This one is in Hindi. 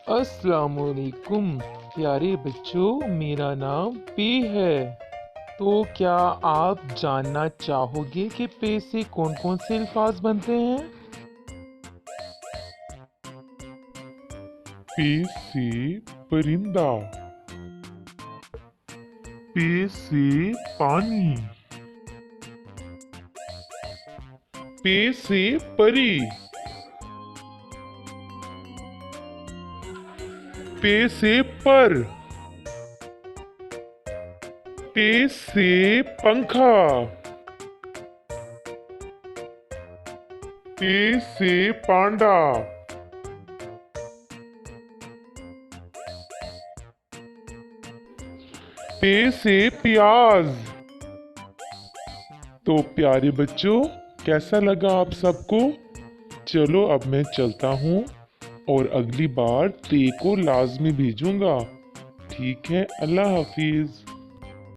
अस्सलामुअलैकुम प्यारे बच्चों, मेरा नाम पे है। तो क्या आप जानना चाहोगे कि पे से कौन कौन से अल्फाज बनते हैं? पे से परिंदा, पे से पानी, पे से परी, पे से पर, पे से पंखा, पे से पांडा, पे से प्याज। तो प्यारे बच्चों, कैसा लगा आप सबको? चलो अब मैं चलता हूँ और अगली बार ते को लाजमी भेजूंगा। ठीक है, अल्लाह हाफिज।